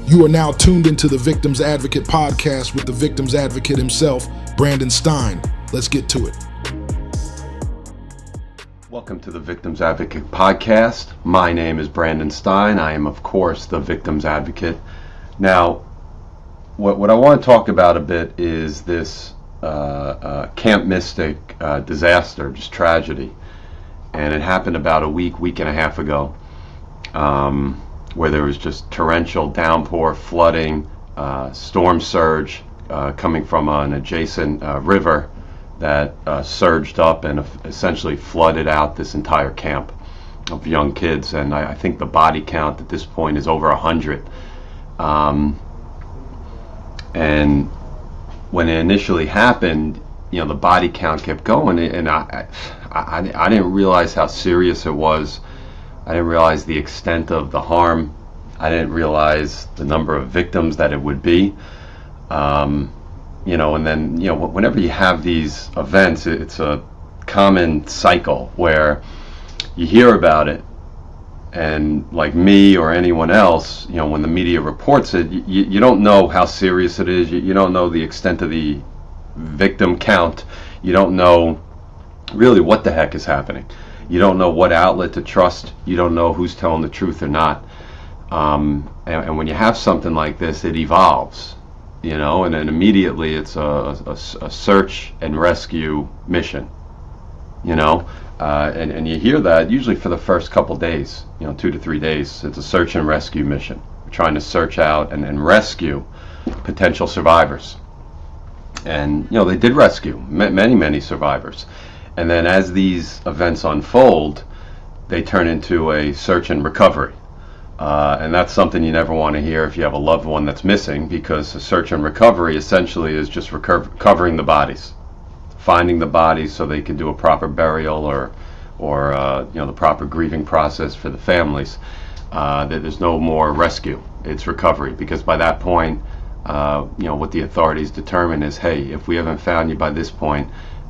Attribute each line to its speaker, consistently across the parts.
Speaker 1: You are now tuned into the Victims Advocate podcast with the Victims Advocate himself, Brandon Stein. Let's get to it.
Speaker 2: Welcome to the Victims Advocate podcast. My name is Brandon Stein. I am, of course, the Victims Advocate. Now, what I want to talk about a bit is this Camp Mystic disaster, just tragedy. And it happened about a week and a half ago, where there was just torrential downpour, flooding, storm surge coming from an adjacent river that surged up and essentially flooded out this entire camp of young kids. And I think the body count at this point is over 100. And when it initially happened, you know, the body count kept going, and I didn't realize how serious it was. I didn't realize the extent of the harm. I didn't realize the number of victims that it would be. And then, whenever you have these events, it's a common cycle where you hear about it, and like me or anyone else, when the media reports it, you don't know how serious it is. You don't know the extent of the victim count. You don't know really what the heck is happening. You don't know what outlet to trust. You don't know who's telling the truth or not. And when you have something like this, it evolves, and then immediately it's a search and rescue mission, and you hear that usually for the first couple days, 2 to 3 days. It's a search and rescue mission. We're trying to search out and rescue potential survivors. And, they did rescue many survivors. And then as these events unfold, they turn into a search and recovery. And that's something you never want to hear if you have a loved one that's missing, because a search and recovery essentially is just recovering the bodies, finding the bodies so they can do a proper burial or the proper grieving process for the families. There's no more rescue. It's recovery, because by that point, what the authorities determine is, hey, if we haven't found you by this point,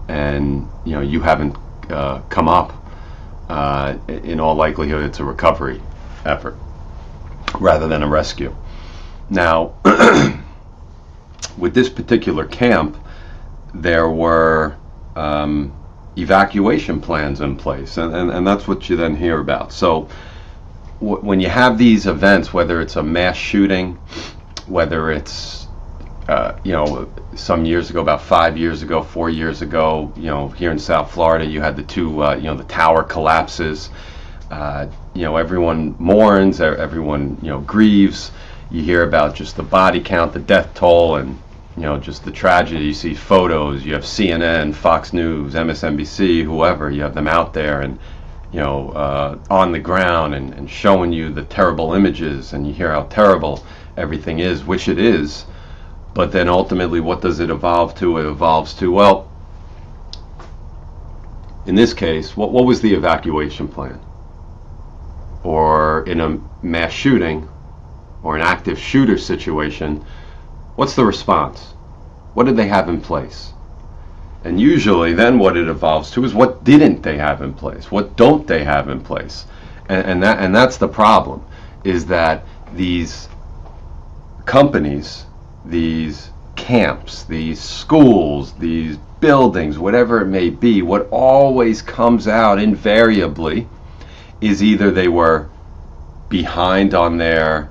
Speaker 2: and you haven't come up, in all likelihood it's a recovery effort rather than a rescue. Now, with this particular camp, there were evacuation plans in place, and that's what you then hear about. So when you have these events, whether it's a mass shooting, whether it's some years ago, about 5 years ago, 4 years ago, here in South Florida, you had the two, the tower collapses. Everyone mourns, everyone, grieves. You hear about just the body count, the death toll, and, just the tragedy. You see photos, you have CNN, Fox News, MSNBC, whoever, you have them out there and, on the ground and showing you the terrible images, and you hear how terrible everything is, which it is. But then ultimately, what does it evolve to? It evolves to, well, in this case, what was the evacuation plan? Or in a mass shooting or an active shooter situation, what's the response? What did they have in place? And usually then what it evolves to is, what didn't they have in place? What don't they have in place? And that's the problem, is that these companies, these camps, these schools, these buildings, whatever it may be, what always comes out invariably is either they were behind on their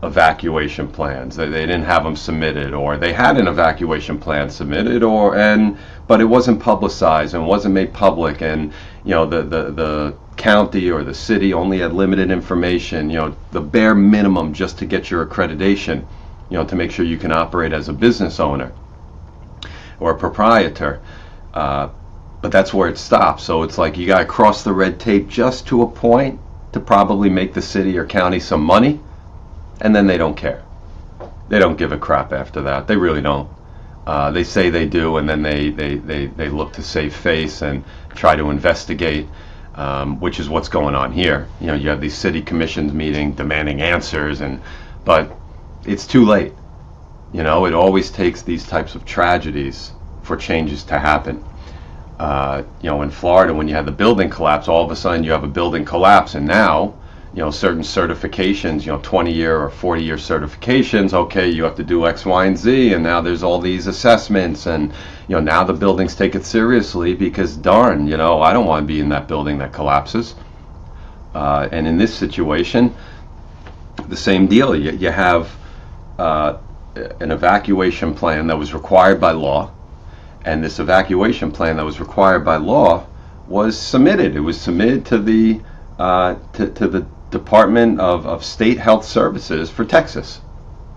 Speaker 2: evacuation plans, they didn't have them submitted, or they had an evacuation plan submitted, but it wasn't publicized and wasn't made public, and the county or the city only had limited information, the bare minimum just to get your accreditation, to make sure you can operate as a business owner or a proprietor. But that's where it stops. So it's like you got to cross the red tape just to a point to probably make the city or county some money, and then they don't care. They don't give a crap after that. They really don't. They say they do, and then they look to save face and try to investigate, which is what's going on here. You have these city commissions meeting demanding answers, but it's too late. It always takes these types of tragedies for changes to happen. In Florida, when you had the building collapse, all of a sudden you have a building collapse, and now, certain certifications, 20-year or 40-year certifications. Okay, you have to do X, Y, and Z, and now there's all these assessments, and now the buildings take it seriously because darn, I don't want to be in that building that collapses. And in this situation, the same deal. You have an evacuation plan that was required by law, and this evacuation plan that was required by law was submitted. It was submitted to the Department of State Health Services for Texas.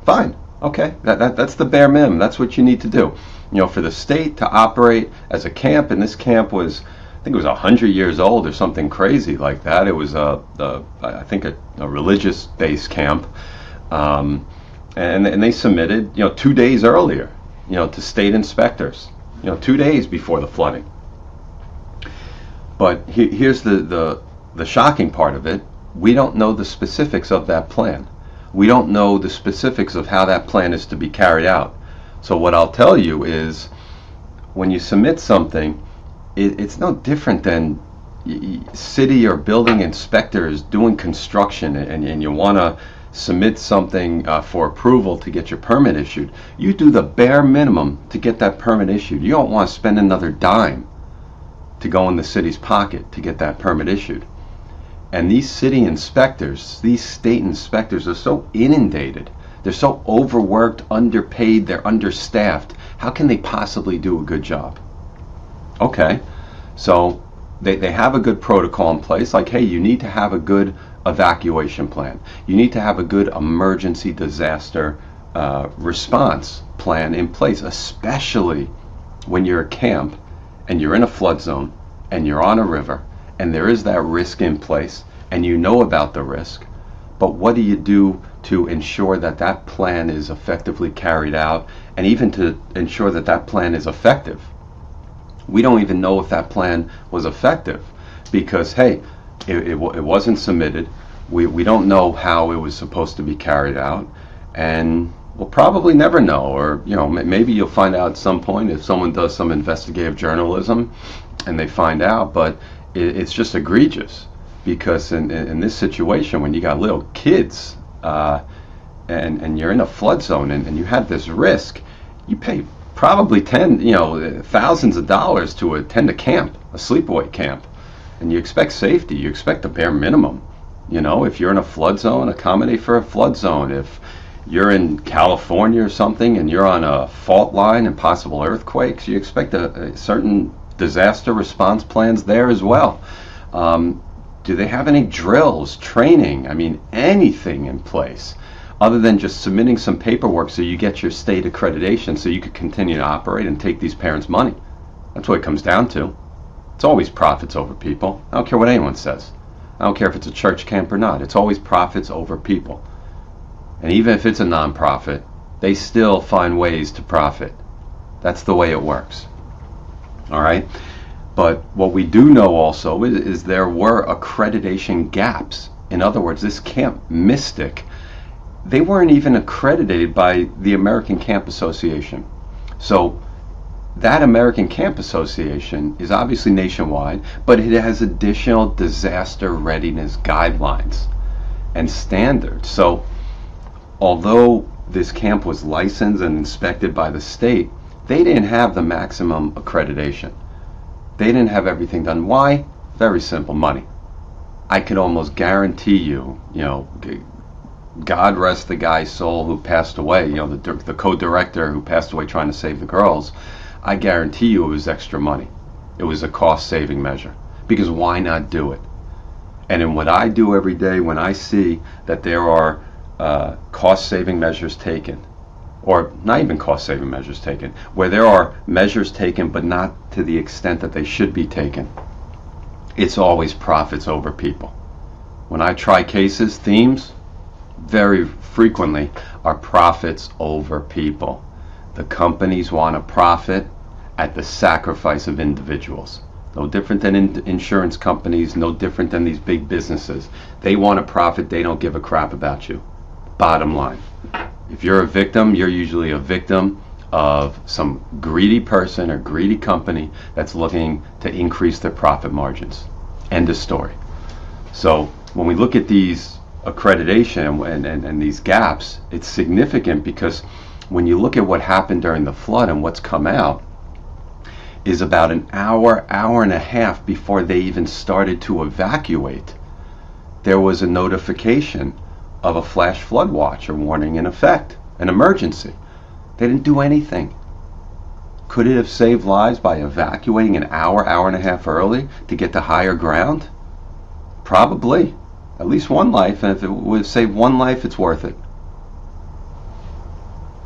Speaker 2: Fine, okay, that's the bare minimum. That's what you need to do. For the state to operate as a camp, and this camp was, I think it was 100 years old or something crazy like that. It was I think a religious-based camp, and they submitted 2 days earlier, to state inspectors, 2 days before the flooding. But here's the shocking part of it. We don't know the specifics of that plan. We don't know the specifics of how that plan is to be carried out. So what I'll tell you is, when you submit something, it's no different than city or building inspectors doing construction, and you want to submit something for approval to get your permit issued. You do the bare minimum to get that permit issued. You don't want to spend another dime to go in the city's pocket to get that permit issued. And these city inspectors, these state inspectors, are so inundated. They're so overworked, underpaid, they're understaffed. How can they possibly do a good job? Okay, so they have a good protocol in place, like, hey, you need to have a good evacuation plan. You need to have a good emergency disaster response plan in place, especially when you're a camp and you're in a flood zone and you're on a river and there is that risk in place and you know about the risk. But what do you do to ensure that that plan is effectively carried out, and even to ensure that that plan is effective? We don't even know if that plan was effective because, hey, it wasn't submitted. We don't know how it was supposed to be carried out, and we'll probably never know. Or maybe you'll find out at some point if someone does some investigative journalism and they find out. But it's just egregious, because in this situation, when you got little kids and you're in a flood zone and you have this risk, you pay probably thousands of dollars to attend a camp, a sleepaway camp, and you expect safety. You expect the bare minimum. If you're in a flood zone, accommodate for a flood zone. If you're in California or something and you're on a fault line and possible earthquakes, you expect a certain disaster response plans there as well. Do they have any drills, training, anything in place other than just submitting some paperwork so you get your state accreditation so you could continue to operate and take these parents' money? That's what it comes down to. It's always profits over people. I don't care what anyone says. I don't care if it's a church camp or not. It's always profits over people. And even if it's a nonprofit, they still find ways to profit. That's the way it works. All right? But what we do know also is there were accreditation gaps. In other words, this Camp Mystic, they weren't even accredited by the American Camp Association. So that American Camp Association is obviously nationwide, but it has additional disaster readiness guidelines and standards. So although this camp was licensed and inspected by the state, they didn't have the maximum accreditation. They didn't have everything done. Why? Very simple: money. I could almost guarantee you, God rest the guy's soul who passed away, the co-director who passed away trying to save the girls. I guarantee you it was extra money. It was a cost-saving measure. Because why not do it? And in what I do every day, when I see that there are cost-saving measures taken, or not even cost-saving measures taken, where there are measures taken but not to the extent that they should be taken, it's always profits over people. When I try cases, themes very frequently are profits over people. The companies want a profit at the sacrifice of individuals. No different than insurance companies, no different than these big businesses. They want a profit, they don't give a crap about you. Bottom line. If you're a victim, you're usually a victim of some greedy person or greedy company that's looking to increase their profit margins. End of story. So when we look at these accreditation and these gaps, it's significant because when you look at what happened during the flood and what's come out, is about an hour and a half before they even started to evacuate, there was a notification of a flash flood watch or warning in effect, an emergency. They didn't do anything. Could it have saved lives by evacuating an hour and a half early to get to higher ground? Probably. At least one life, and if it would save one life, it's worth it.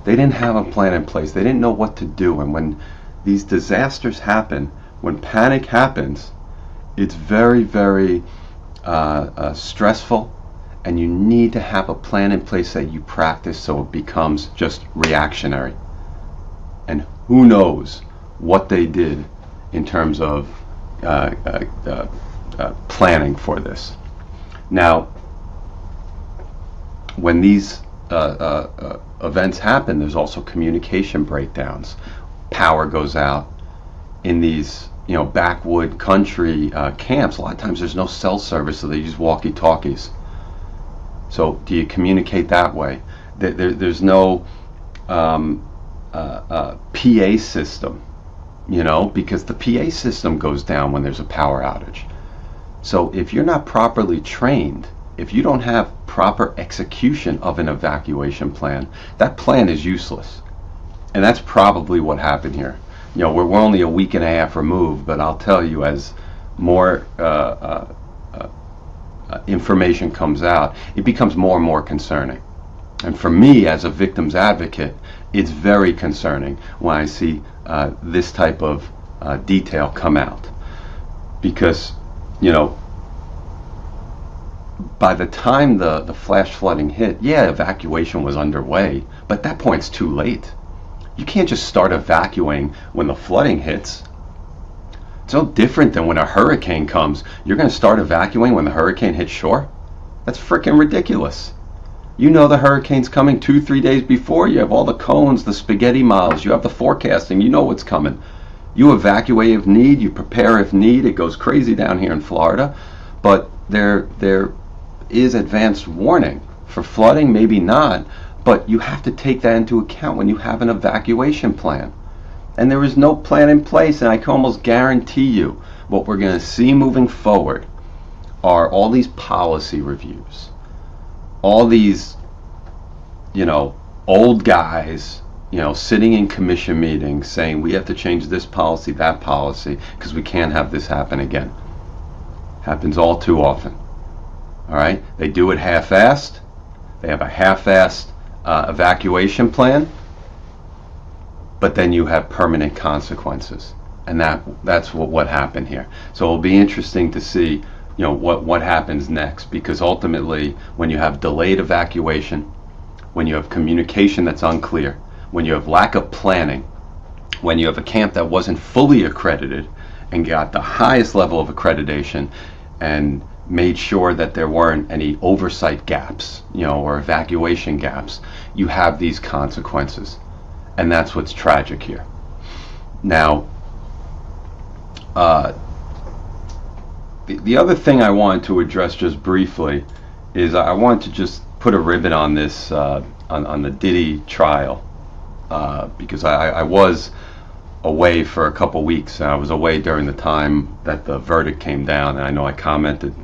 Speaker 2: They didn't have a plan in place. They didn't know what to do. And when these disasters happen, when panic happens, it's very, very stressful, and you need to have a plan in place that you practice so it becomes just reactionary. And who knows what they did in terms of planning for this. Now, when these events happen, there's also communication breakdowns. Power goes out in these, backwood country camps. A lot of times there's no cell service, so they use walkie-talkies. So do you communicate that way? There's no PA system, because the PA system goes down when there's a power outage. So if you're not properly trained, if you don't have proper execution of an evacuation plan, that plan is useless. And that's probably what happened here. We're only a week and a half removed, but I'll tell you, as more information comes out, it becomes more and more concerning. And for me, as a victim's advocate, it's very concerning when I see this type of detail come out. Because, by the time the flash flooding hit, evacuation was underway, but at that point it's too late. You can't just start evacuating when the flooding hits. It's no different than when a hurricane comes. You're going to start evacuating when the hurricane hits shore? That's freaking ridiculous. You know the hurricane's coming 2-3 days before. You have all the cones, the spaghetti models, you have the forecasting, you know what's coming. You evacuate if need, you prepare if need. It goes crazy down here in Florida. But there is advanced warning for flooding, maybe not, but you have to take that into account when you have an evacuation plan. And there is no plan in place, and I can almost guarantee you what we're going to see moving forward are all these policy reviews, all these old guys sitting in commission meetings saying we have to change this policy, that policy, because we can't have this happen again. Happens all too often. All right, they do it half-assed. They have a half-assed evacuation plan, but then you have permanent consequences, and that's what happened here. So it'll be interesting to see, what happens next, because ultimately, when you have delayed evacuation, when you have communication that's unclear, when you have lack of planning, when you have a camp that wasn't fully accredited and got the highest level of accreditation and made sure that there weren't any oversight gaps, or evacuation gaps, you have these consequences. And that's what's tragic here. Now, the other thing I wanted to address just briefly is I wanted to just put a ribbon on this, on the Diddy trial, because I was away for a couple weeks. I was away during the time that the verdict came down, and I know I commented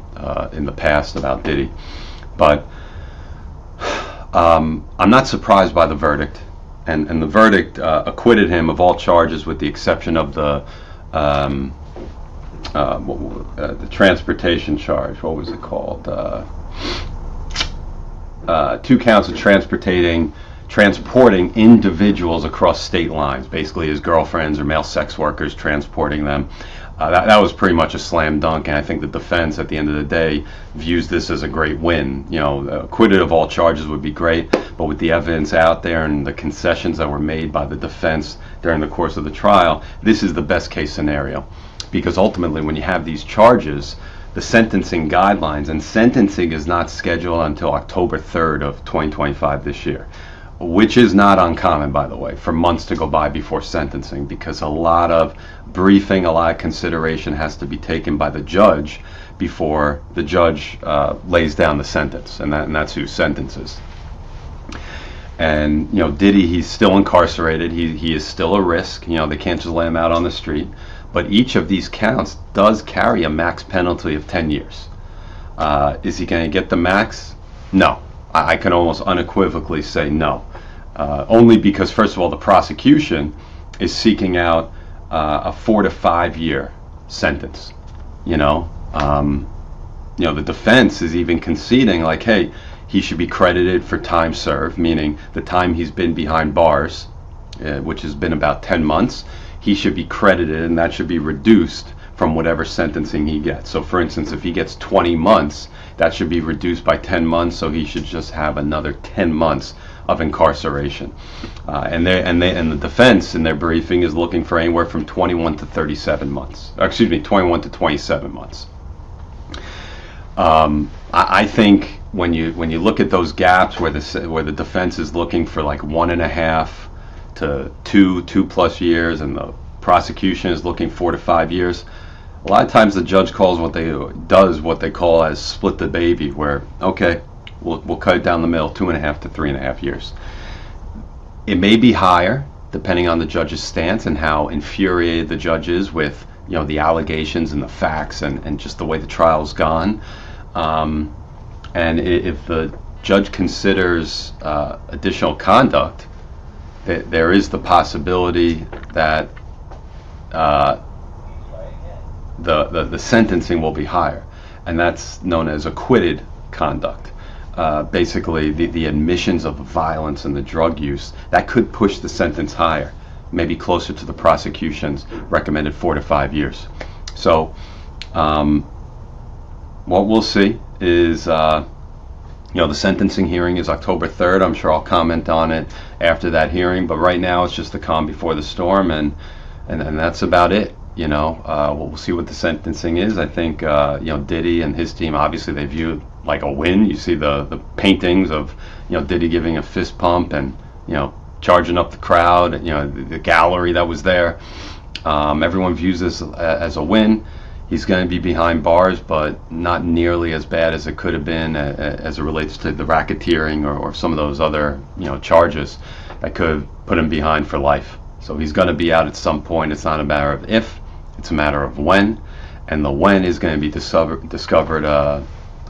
Speaker 2: in the past about Diddy, but I'm not surprised by the verdict, and the verdict acquitted him of all charges with the exception of the transportation charge. What was it called? 2 counts of transporting individuals across state lines, basically his girlfriends or male sex workers, transporting them. That was pretty much a slam dunk, and I think the defense at the end of the day views this as a great win. Acquitted of all charges would be great, but with the evidence out there and the concessions that were made by the defense during the course of the trial, this is the best case scenario. Because ultimately, when you have these charges, the sentencing guidelines, and sentencing is not scheduled until October 3rd of 2025 this year. which is not uncommon, by the way, for months to go by before sentencing, because a lot of briefing, a lot of consideration has to be taken by the judge before the judge lays down the sentence, and that's who sentences. And Diddy, he's still incarcerated. He is still a risk. They can't just lay him out on the street. But each of these counts does carry a max penalty of 10 years. Is he going to get the max? No. I can almost unequivocally say no. Only because, first of all, the prosecution is seeking out a 4 to 5 year sentence. The defense is even conceding, like, hey, he should be credited for time served, meaning the time he's been behind bars, which has been about 10 months, he should be credited, and that should be reduced from whatever sentencing he gets. So for instance, if he gets 20 months, that should be reduced by 10 months, so he should just have another 10 months of incarceration. And the defense in their briefing is looking for anywhere from 21 to 37 months. 21 to 27 months. I think when you look at those gaps where the defense is looking for like 1.5 to 2+ years, and the prosecution is looking 4 to 5 years, a lot of times the judge does what they call as split the baby, where okay, we'll cut it down the middle, 2.5 to 3.5 years. It may be higher depending on the judge's stance and how infuriated the judge is with the allegations and the facts and just the way the trial's gone. And if the judge considers additional conduct, there is the possibility that the sentencing will be higher, and that's known as acquitted conduct. Basically, the admissions of violence and the drug use, that could push the sentence higher, maybe closer to the prosecution's recommended 4 to 5 years. So what we'll see is the sentencing hearing is October 3rd. I'm sure I'll comment on it after that hearing, but right now it's just the calm before the storm, and that's about it. We'll see what the sentencing is. I think Diddy and his team, obviously they view it like a win. You see the paintings of Diddy giving a fist pump and charging up the crowd, the gallery that was there. Everyone views this as a win. He's going to be behind bars, but not nearly as bad as it could have been as it relates to the racketeering or some of those other charges that could have put him behind for life. So he's going to be out at some point. It's not a matter of if, it's a matter of when, and the when is going to be discovered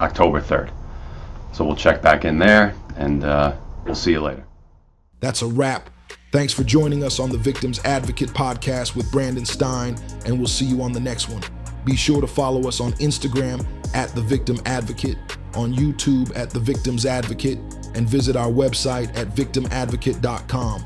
Speaker 2: October 3rd. So we'll check back in there, and we'll see you later.
Speaker 1: That's a wrap. Thanks for joining us on the Victims Advocate podcast with Brandon Stein, and we'll see you on the next one. Be sure to follow us on Instagram at The Victim Advocate, on YouTube at The Victims Advocate, and visit our website at victimadvocate.com.